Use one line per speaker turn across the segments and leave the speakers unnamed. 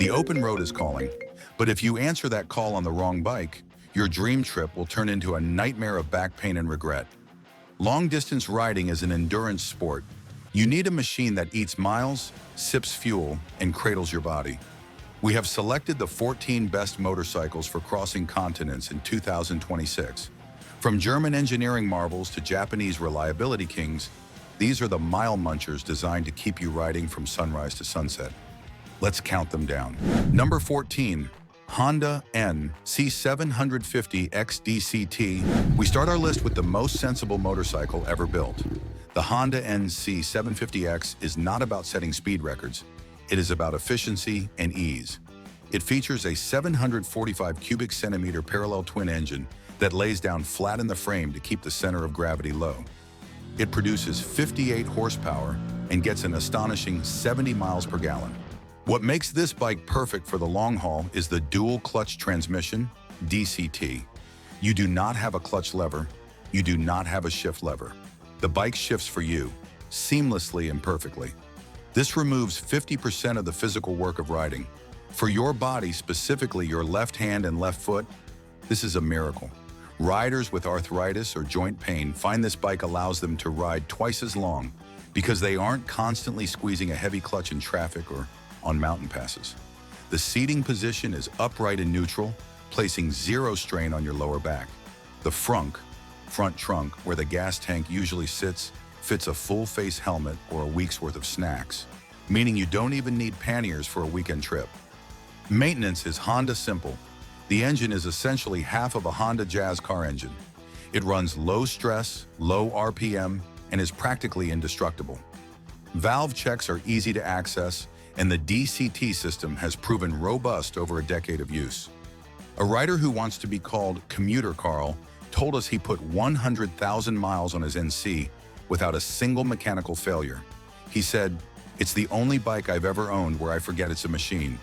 The open road is calling, but if you answer that call on the wrong bike, your dream trip will turn into a nightmare of back pain and regret. Long-distance riding is an endurance sport. You need a machine that eats miles, sips fuel, and cradles your body. We have selected the 14 best motorcycles for crossing continents in 2026. From German engineering marvels to Japanese reliability kings, these are the mile munchers designed to keep you riding from sunrise to sunset. Let's count them down. Number 14, Honda NC750X DCT. We start our list with the most sensible motorcycle ever built. The Honda NC750X is not about setting speed records. It is about efficiency and ease. It features a 745 cubic centimeter parallel twin engine that lays down flat in the frame to keep the center of gravity low. It produces 58 horsepower and gets an astonishing 70 miles per gallon. What makes this bike perfect for the long haul is the dual clutch transmission, DCT. You do not have a clutch lever. You do not have a shift lever. The bike shifts for you, seamlessly and perfectly. This removes 50% of the physical work of riding. For your body, specifically your left hand and left foot, this is a miracle. Riders with arthritis or joint pain find this bike allows them to ride twice as long because they aren't constantly squeezing a heavy clutch in traffic or on mountain passes. The seating position is upright and neutral, placing zero strain on your lower back. The front trunk, where the gas tank usually sits, fits a full-face helmet or a week's worth of snacks, meaning you don't even need panniers for a weekend trip. Maintenance is Honda simple. The engine is essentially half of a Honda Jazz car engine. It runs low stress, low RPM, and is practically indestructible. Valve checks are easy to access, and the DCT system has proven robust over a decade of use. A rider who wants to be called Commuter Carl told us he put 100,000 miles on his NC without a single mechanical failure. He said, "It's the only bike I've ever owned where I forget it's a machine."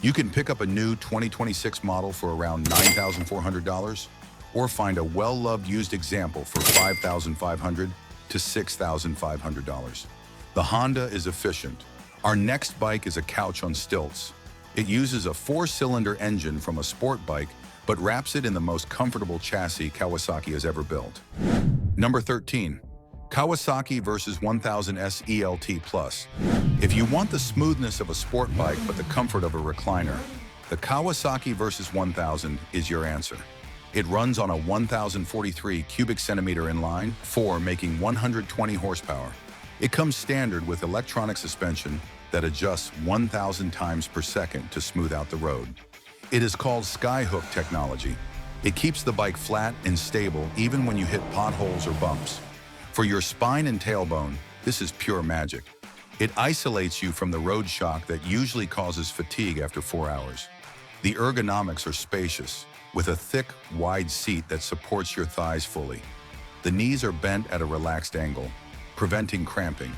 You can pick up a new 2026 model for around $9,400 or find a well-loved used example for $5,500 to $6,500. The Honda is efficient. Our next bike is a couch on stilts. It uses a 4-cylinder engine from a sport bike, but wraps it in the most comfortable chassis Kawasaki has ever built. Number 13, Kawasaki Versys 1000 SELT Plus. If you want the smoothness of a sport bike but the comfort of a recliner, the Kawasaki Versys 1000 is your answer. It runs on a 1043 cubic centimeter inline 4, making 120 horsepower. It comes standard with electronic suspension that adjusts 1,000 times per second to smooth out the road. It is called Skyhook technology. It keeps the bike flat and stable even when you hit potholes or bumps. For your spine and tailbone, this is pure magic. It isolates you from the road shock that usually causes fatigue after 4 hours. The ergonomics are spacious, with a thick, wide seat that supports your thighs fully. The knees are bent at a relaxed angle, preventing cramping.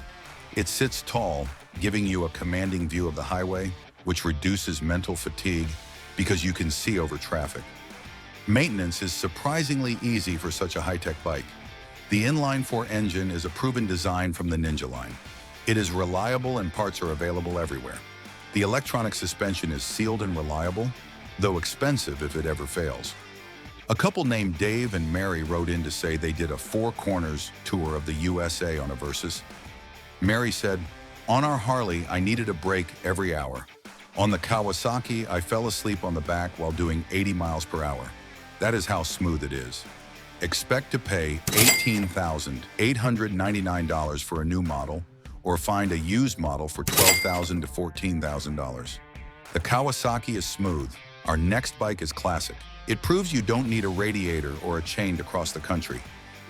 It sits tall, giving you a commanding view of the highway, which reduces mental fatigue because you can see over traffic. Maintenance is surprisingly easy for such a high-tech bike. The inline-4 engine is a proven design from the Ninja line. It is reliable and parts are available everywhere. The electronic suspension is sealed and reliable, though expensive if it ever fails. A couple named Dave and Mary wrote in to say they did a 4 corners tour of the USA on a Versys. Mary said, "On our Harley, I needed a break every hour. On the Kawasaki, I fell asleep on the back while doing 80 miles per hour. That is how smooth it is." Expect to pay $18,899 for a new model, or find a used model for $12,000 to $14,000. The Kawasaki is smooth. Our next bike is classic. It proves you don't need a radiator or a chain to cross the country.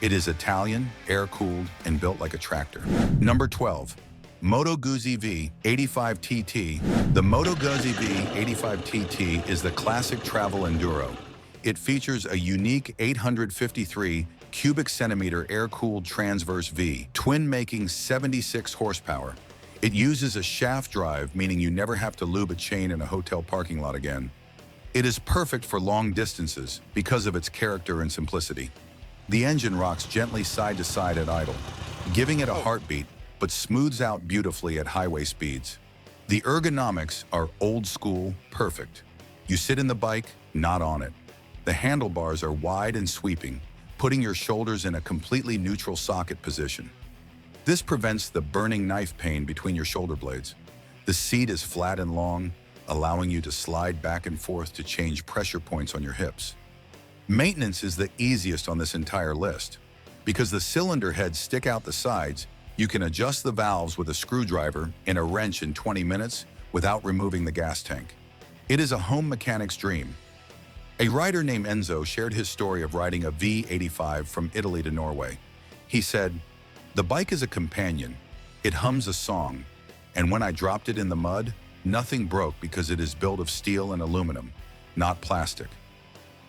It is Italian, air-cooled, and built like a tractor. Number 12, Moto Guzzi V-85TT. The Moto Guzzi V-85TT is the classic travel enduro. It features a unique 853 cubic centimeter air-cooled transverse V, twin making 76 horsepower. It uses a shaft drive, meaning you never have to lube a chain in a hotel parking lot again. It is perfect for long distances because of its character and simplicity. The engine rocks gently side to side at idle, giving it a heartbeat, but smooths out beautifully at highway speeds. The ergonomics are old school, perfect. You sit in the bike, not on it. The handlebars are wide and sweeping, putting your shoulders in a completely neutral socket position. This prevents the burning knife pain between your shoulder blades. The seat is flat and long, allowing you to slide back and forth to change pressure points on your hips. Maintenance is the easiest on this entire list. Because the cylinder heads stick out the sides, you can adjust the valves with a screwdriver and a wrench in 20 minutes without removing the gas tank. It is a home mechanic's dream. A rider named Enzo shared his story of riding a V85 from Italy to Norway. He said, "The bike is a companion. It hums a song. And when I dropped it in the mud, nothing broke because it is built of steel and aluminum, not plastic."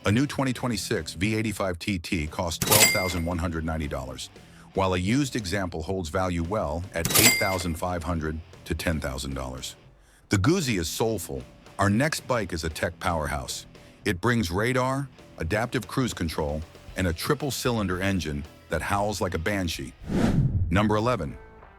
A new 2026 V85 TT costs $12,190, while a used example holds value well at $8,500 to $10,000. The Guzzi is soulful. Our next bike is a tech powerhouse. It brings radar, adaptive cruise control, and a triple-cylinder engine that howls like a banshee. Number 11.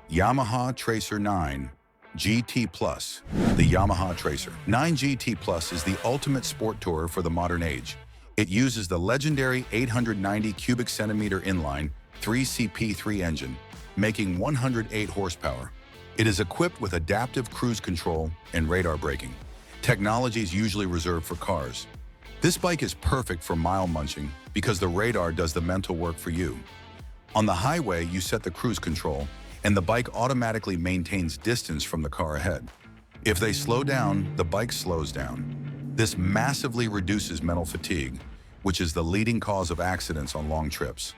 Yamaha Tracer 9 GT Plus. The Yamaha Tracer 9 GT Plus is the ultimate sport tourer for the modern age. It uses the legendary 890 cubic centimeter inline 3CP3 engine, making 108 horsepower. It is equipped with adaptive cruise control and radar braking, technologies usually reserved for cars. This bike is perfect for mile munching because the radar does the mental work for you. On the highway, you set the cruise control, and the bike automatically maintains distance from the car ahead. If they slow down, the bike slows down. This massively reduces mental fatigue, which is the leading cause of accidents on long trips.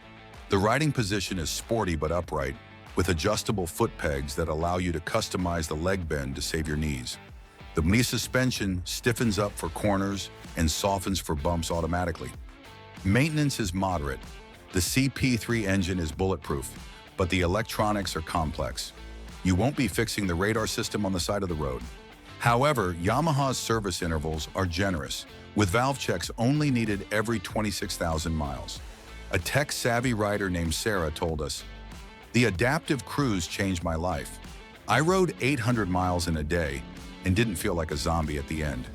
The riding position is sporty but upright, with adjustable foot pegs that allow you to customize the leg bend to save your knees. The knee suspension stiffens up for corners and softens for bumps automatically. Maintenance is moderate. The CP3 engine is bulletproof, but the electronics are complex. You won't be fixing the radar system on the side of the road. However, Yamaha's service intervals are generous, with valve checks only needed every 26,000 miles. A tech-savvy rider named Sarah told us, "The adaptive cruise changed my life. I rode 800 miles in a day and didn't feel like a zombie at the end.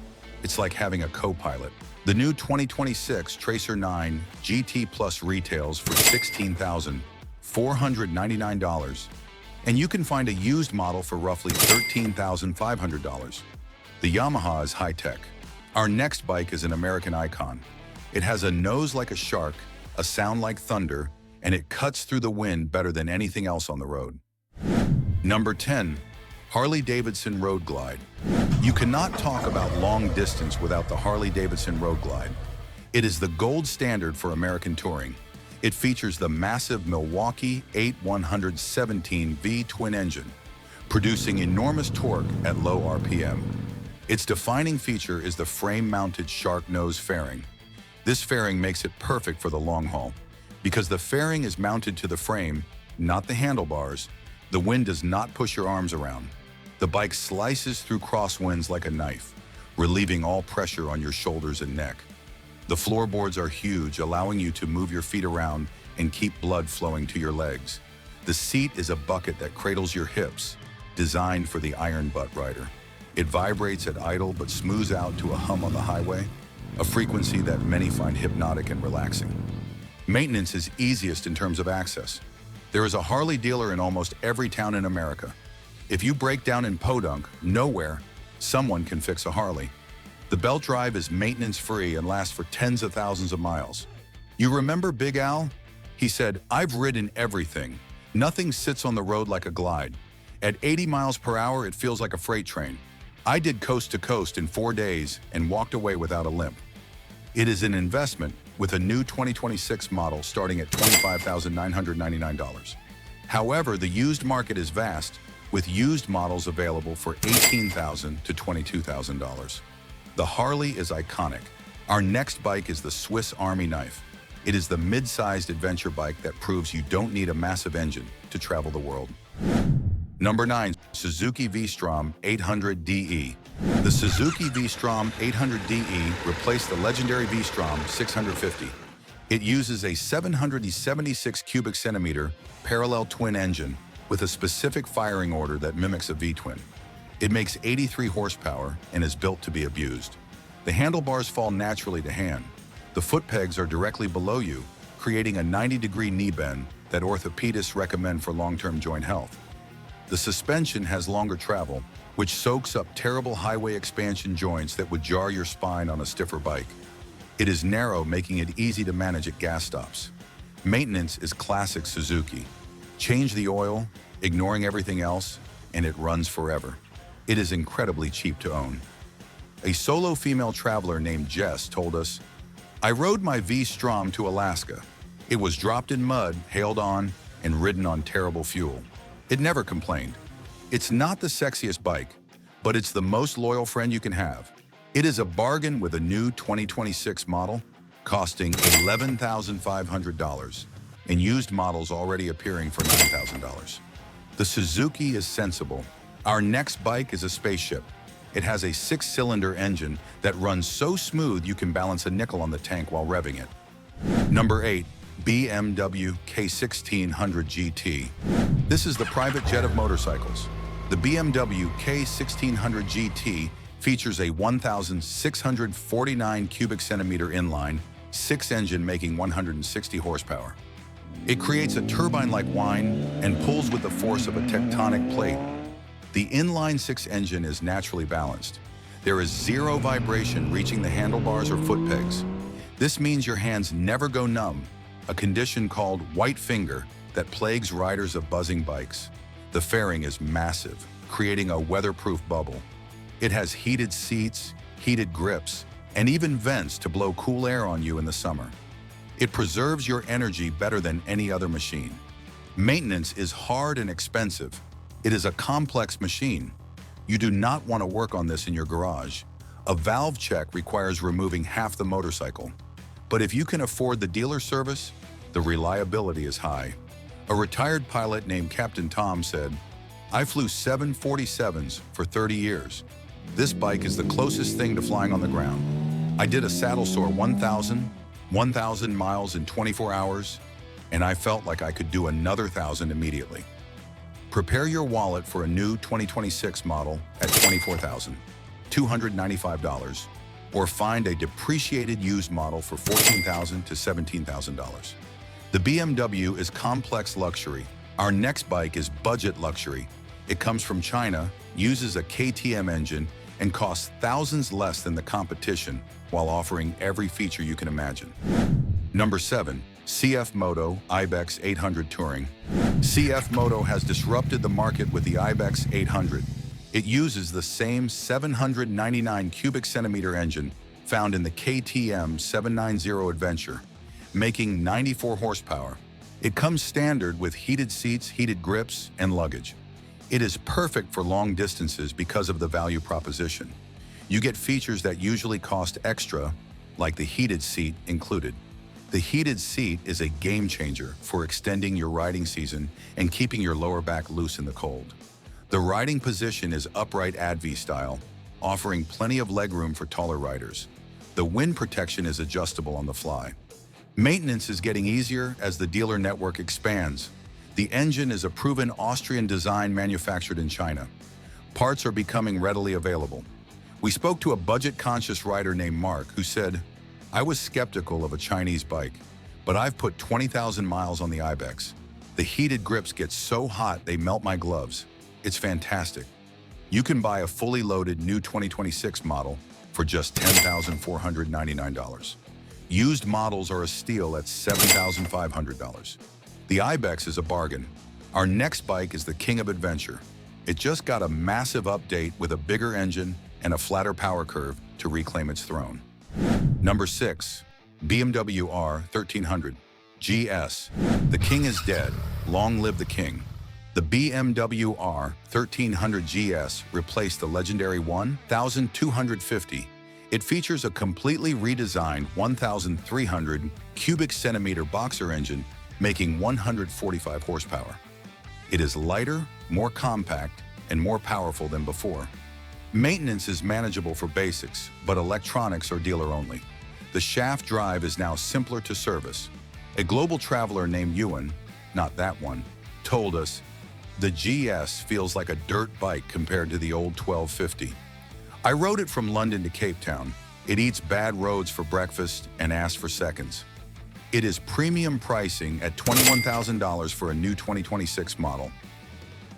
It's like having a co-pilot." The new 2026 Tracer 9 GT Plus retails for $16,499. And you can find a used model for roughly $13,500. The Yamaha is high-tech. Our next bike is an American icon. It has a nose like a shark, a sound like thunder, and it cuts through the wind better than anything else on the road. Number 10. Harley-Davidson Road Glide. You cannot talk about long distance without the Harley-Davidson Road Glide. It is the gold standard for American touring. It features the massive Milwaukee 8117 V twin engine, producing enormous torque at low RPM. Its defining feature is the frame-mounted shark nose fairing. This fairing makes it perfect for the long haul. Because the fairing is mounted to the frame, not the handlebars, the wind does not push your arms around. The bike slices through crosswinds like a knife, relieving all pressure on your shoulders and neck. The floorboards are huge, allowing you to move your feet around and keep blood flowing to your legs. The seat is a bucket that cradles your hips, designed for the iron butt rider. It vibrates at idle but smooths out to a hum on the highway, a frequency that many find hypnotic and relaxing. Maintenance is easiest in terms of access. There is a Harley dealer in almost every town in America. If you break down in Podunk, nowhere, someone can fix a Harley. The belt drive is maintenance-free and lasts for tens of thousands of miles. You remember Big Al? He said, "I've ridden everything. Nothing sits on the road like a glide. At 80 miles per hour, it feels like a freight train. I did coast to coast in 4 days and walked away without a limp." It is an investment, with a new 2026 model starting at $25,999. However, the used market is vast, with used models available for $18,000 to $22,000. The Harley is iconic. Our next bike is the Swiss Army knife. It is the mid-sized adventure bike that proves you don't need a massive engine to travel the world. Number 9. Suzuki V-Strom 800DE. The Suzuki V-Strom 800DE replaced the legendary V-Strom 650. It uses a 776 cubic centimeter parallel twin engine with a specific firing order that mimics a V-twin. It makes 83 horsepower and is built to be abused. The handlebars fall naturally to hand. The foot pegs are directly below you, creating a 90-degree knee bend that orthopedists recommend for long-term joint health. The suspension has longer travel, which soaks up terrible highway expansion joints that would jar your spine on a stiffer bike. It is narrow, making it easy to manage at gas stops. Maintenance is classic Suzuki. Change the oil, ignoring everything else, and it runs forever. It is incredibly cheap to own. A solo female traveler named Jess told us, "I rode my V-Strom to Alaska. It was dropped in mud, hailed on, and ridden on terrible fuel. It never complained. It's not the sexiest bike, but it's the most loyal friend you can have. It is a bargain with a new 2026 model costing $11,500 and used models already appearing for $9,000. The Suzuki is sensible. Our next bike is a spaceship. It has a 6-cylinder engine that runs so smooth you can balance a nickel on the tank while revving it." Number 8. BMW K1600 GT. This is the private jet of motorcycles. The BMW K1600 GT features a 1,649 cubic centimeter inline, 6 engine making 160 horsepower. It creates a turbine-like whine and pulls with the force of a tectonic plate. The inline 6 engine is naturally balanced. There is zero vibration reaching the handlebars or foot pegs. This means your hands never go numb, a condition called white finger that plagues riders of buzzing bikes. The fairing is massive, creating a weatherproof bubble. It has heated seats, heated grips, and even vents to blow cool air on you in the summer. It preserves your energy better than any other machine. Maintenance is hard and expensive. It is a complex machine. You do not want to work on this in your garage. A valve check requires removing half the motorcycle. But if you can afford the dealer service, the reliability is high. A retired pilot named Captain Tom said, "I flew 747s for 30 years. This bike is the closest thing to flying on the ground. I did a saddle sore 1,000 miles in 24 hours, and I felt like I could do another 1,000 immediately." Prepare your wallet for a new 2026 model at $24,295, or find a depreciated used model for $14,000 to $17,000. The BMW is complex luxury. Our next bike is budget luxury. It comes from China, uses a KTM engine, and costs thousands less than the competition while offering every feature you can imagine. Number 7. CF Moto Ibex 800 Touring. CF Moto has disrupted the market with the Ibex 800. It uses the same 799 cubic centimeter engine found in the KTM 790 Adventure, making 94 horsepower. It comes standard with heated seats, heated grips, and luggage. It is perfect for long distances because of the value proposition. You get features that usually cost extra, like the heated seat included. The heated seat is a game changer for extending your riding season and keeping your lower back loose in the cold. The riding position is upright ADV style, offering plenty of legroom for taller riders. The wind protection is adjustable on the fly. Maintenance is getting easier as the dealer network expands. The engine is a proven Austrian design manufactured in China. Parts are becoming readily available. We spoke to a budget-conscious rider named Mark who said, "I was skeptical of a Chinese bike, but I've put 20,000 miles on the Ibex. The heated grips get so hot they melt my gloves. It's fantastic." You can buy a fully loaded new 2026 model for just $10,499. Used models are a steal at $7,500. The Ibex is a bargain. Our next bike is the king of adventure. It just got a massive update with a bigger engine and a flatter power curve to reclaim its throne. Number 6. BMW R 1300 GS. The king is dead. Long live the king. The BMW R 1300 GS replaced the legendary 1250. It features a completely redesigned 1,300 cubic centimeter boxer engine, making 145 horsepower. It is lighter, more compact, and more powerful than before. Maintenance is manageable for basics, but electronics are dealer only. The shaft drive is now simpler to service. A global traveler named Ewan, not that one, told us, The GS feels like a dirt bike compared to the old 1250. I rode it from London to Cape Town. It eats bad roads for breakfast and asks for seconds. It is premium pricing at $21,000 for a new 2026 model.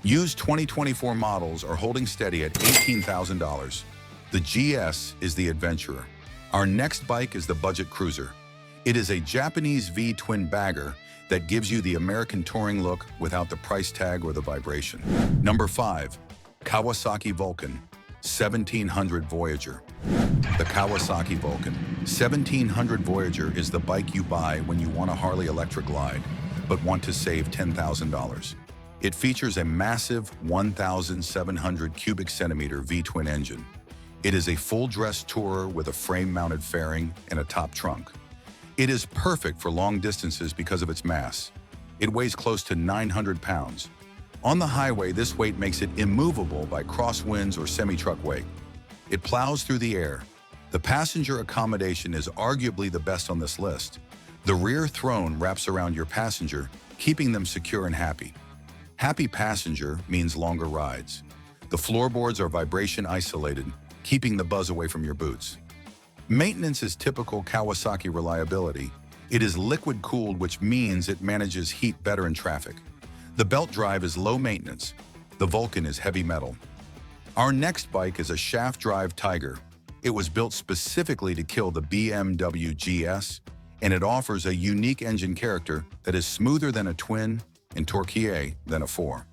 Used 2024 models are holding steady at $18,000. The GS is the adventurer. Our next bike is the budget cruiser. It is a Japanese V-twin bagger that gives you the American touring look without the price tag or the vibration. Number 5, Kawasaki Vulcan 1700 Voyager. The Kawasaki Vulcan 1700 Voyager is the bike you buy when you want a Harley electric glide, but want to save $10,000. It features a massive 1,700 cubic centimeter V-twin engine. It is a full-dress tourer with a frame-mounted fairing and a top trunk. It is perfect for long distances because of its mass. It weighs close to 900 pounds. On the highway, this weight makes it immovable by crosswinds or semi-truck weight. It plows through the air. The passenger accommodation is arguably the best on this list. The rear throne wraps around your passenger, keeping them secure and happy. Happy passenger means longer rides. The floorboards are vibration isolated, keeping the buzz away from your boots. Maintenance is typical Kawasaki reliability. It is liquid-cooled, which means it manages heat better in traffic. The belt drive is low maintenance. The Vulcan is heavy metal. Our next bike is a shaft-drive Tiger. It was built specifically to kill the BMW GS, and it offers a unique engine character that is smoother than a twin and torquier than a 4.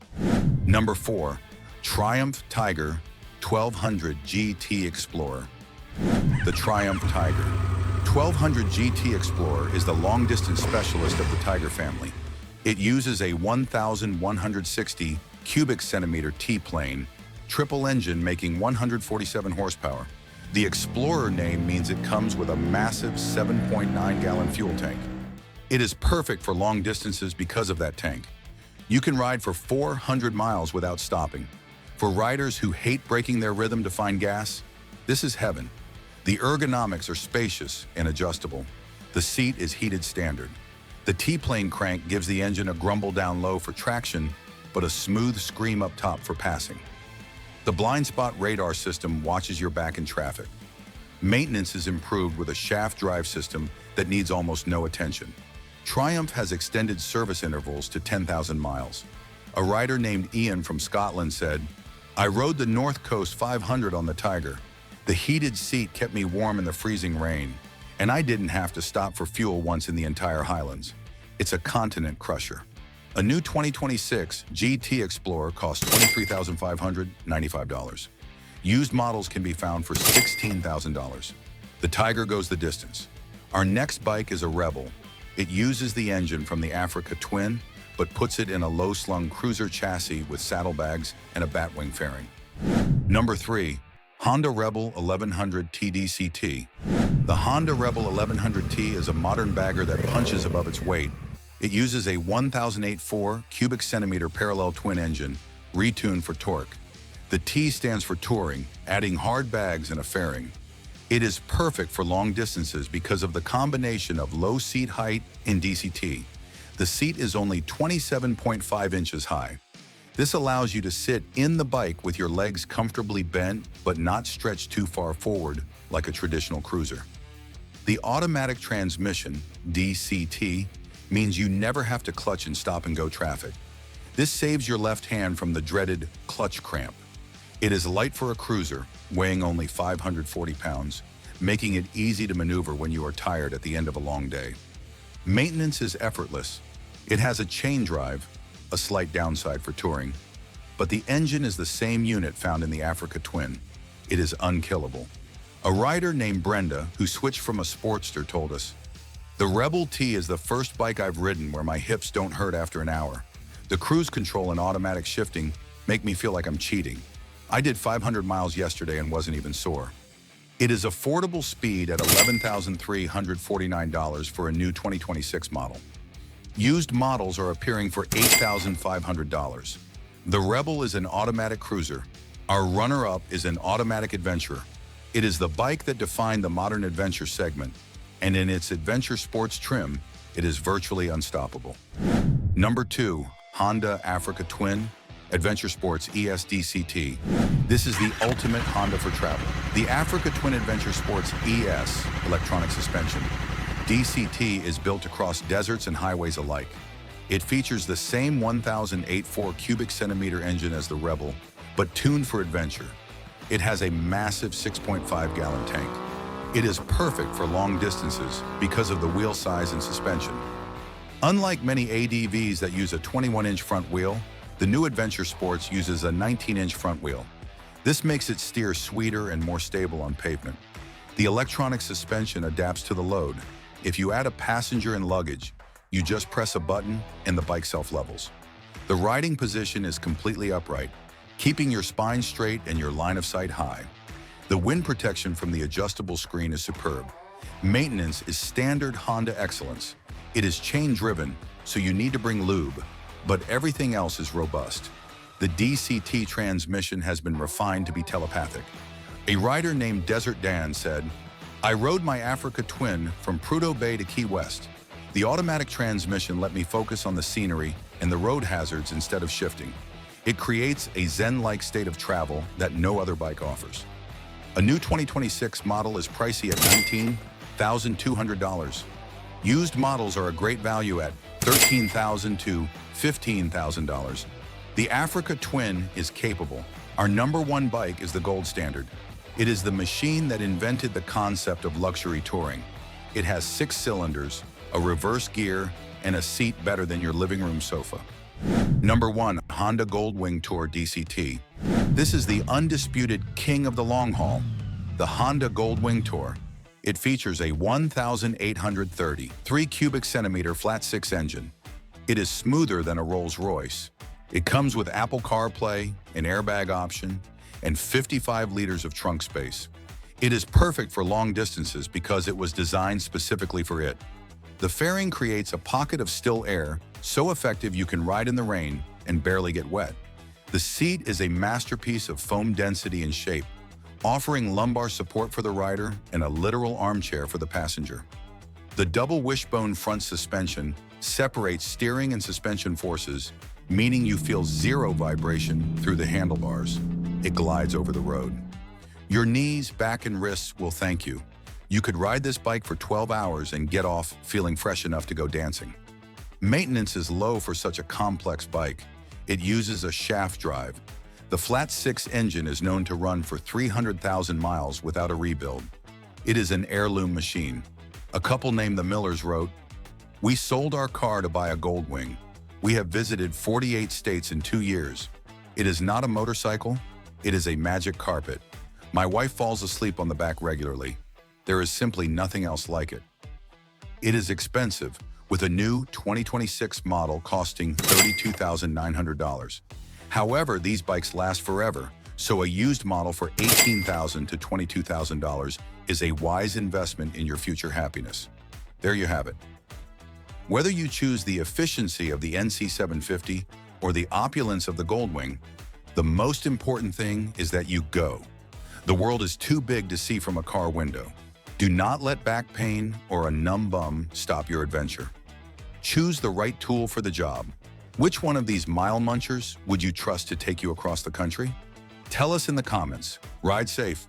Number 4, Triumph Tiger 1200 GT Explorer. The Triumph Tiger 1200 GT Explorer is the long-distance specialist of the Tiger family. It uses a 1,160 cubic centimeter T-plane, triple engine making 147 horsepower. The Explorer name means it comes with a massive 7.9-gallon fuel tank. It is perfect for long distances because of that tank. You can ride for 400 miles without stopping. For riders who hate breaking their rhythm to find gas, this is heaven. The ergonomics are spacious and adjustable. The seat is heated standard. The T-plane crank gives the engine a grumble down low for traction, but a smooth scream up top for passing. The blind spot radar system watches your back in traffic. Maintenance is improved with a shaft drive system that needs almost no attention. Triumph has extended service intervals to 10,000 miles. A rider named Ian from Scotland said, "I rode the North Coast 500 on the Tiger. The heated seat kept me warm in the freezing rain, and I didn't have to stop for fuel once in the entire Highlands. It's a continent crusher." A new 2026 GT Explorer costs $23,595. Used models can be found for $16,000. The Tiger goes the distance. Our next bike is a Rebel. It uses the engine from the Africa Twin, but puts it in a low-slung cruiser chassis with saddlebags and a batwing fairing. Number 3, Honda Rebel 1100 TDCT. The Honda Rebel 1100T is a modern bagger that punches above its weight. It uses a 1008-4 cubic centimeter parallel twin engine, retuned for torque. The T stands for touring, adding hard bags and a fairing. It is perfect for long distances because of the combination of low seat height and DCT. The seat is only 27.5 inches high. This allows you to sit in the bike with your legs comfortably bent but not stretched too far forward like a traditional cruiser. The automatic transmission, DCT, means you never have to clutch in stop-and-go traffic. This saves your left hand from the dreaded clutch cramp. It is light for a cruiser, weighing only 540 pounds, making it easy to maneuver when you are tired at the end of a long day. Maintenance is effortless. It has a chain drive, a slight downside for touring, but the engine is the same unit found in the Africa Twin. It is unkillable. A rider named Brenda, who switched from a Sportster, told us, "The Rebel T is the first bike I've ridden where my hips don't hurt after an hour. The cruise control and automatic shifting make me feel like I'm cheating. I did 500 miles yesterday and wasn't even sore." It is affordable speed at $11,349 for a new 2026 model. Used models are appearing for $8,500. The Rebel is an automatic cruiser. Our runner-up is an automatic adventurer. It is the bike that defined the modern adventure segment, and in its adventure sports trim, it is virtually unstoppable. Number 2, Honda Africa Twin Adventure Sports ES DCT. This is the ultimate Honda for travel. The Africa Twin Adventure Sports ES electronic suspension. DCT is built to cross deserts and highways alike. It features the same 1,084 cubic centimeter engine as the Rebel, but tuned for adventure. It has a massive 6.5-gallon tank. It is perfect for long distances because of the wheel size and suspension. Unlike many ADVs that use a 21-inch front wheel, the new Adventure Sports uses a 19-inch front wheel. This makes it steer sweeter and more stable on pavement. The electronic suspension adapts to the load. If you add a passenger and luggage, you just press a button and the bike self-levels. The riding position is completely upright, keeping your spine straight and your line of sight high. The wind protection from the adjustable screen is superb. Maintenance is standard Honda excellence. It is chain-driven, so you need to bring lube, but everything else is robust. The DCT transmission has been refined to be telepathic. A rider named Desert Dan said, "I rode my Africa Twin from Prudhoe Bay to Key West. The automatic transmission let me focus on the scenery and the road hazards instead of shifting. It creates a zen-like state of travel that no other bike offers." A new 2026 model is pricey at $19,200. Used models are a great value at $13,000 to $15,000. The Africa Twin is capable. Our #1 bike is the gold standard. It is the machine that invented the concept of luxury touring. It has 6 cylinders, a reverse gear, and a seat better than your living room sofa. #1, Honda Goldwing Tour DCT. This is the undisputed king of the long haul, the Honda Goldwing Tour. It features a 1,830 3 cubic centimeter flat 6 engine. It is smoother than a Rolls-Royce. It comes with Apple CarPlay, an airbag option, and 55 liters of trunk space. It is perfect for long distances because it was designed specifically for it. The fairing creates a pocket of still air, so effective you can ride in the rain and barely get wet. The seat is a masterpiece of foam density and shape, offering lumbar support for the rider and a literal armchair for the passenger. The double wishbone front suspension separates steering and suspension forces, meaning you feel zero vibration through the handlebars. It glides over the road. Your knees, back, and wrists will thank you. You could ride this bike for 12 hours and get off feeling fresh enough to go dancing. Maintenance is low for such a complex bike. It uses a shaft drive. The flat 6 engine is known to run for 300,000 miles without a rebuild. It is an heirloom machine. A couple named the Millers wrote, "We sold our car to buy a Goldwing. We have visited 48 states in 2 years. It is not a motorcycle, it is a magic carpet. My wife falls asleep on the back regularly. There is simply nothing else like it." It is expensive, with a new 2026 model costing $32,900. However, these bikes last forever, so a used model for $18,000 to $22,000 is a wise investment in your future happiness. There you have it. Whether you choose the efficiency of the NC750 or the opulence of the Goldwing, the most important thing is that you go. The world is too big to see from a car window. Do not let back pain or a numb bum stop your adventure. Choose the right tool for the job. Which one of these mile munchers would you trust to take you across the country? Tell us in the comments. Ride safe.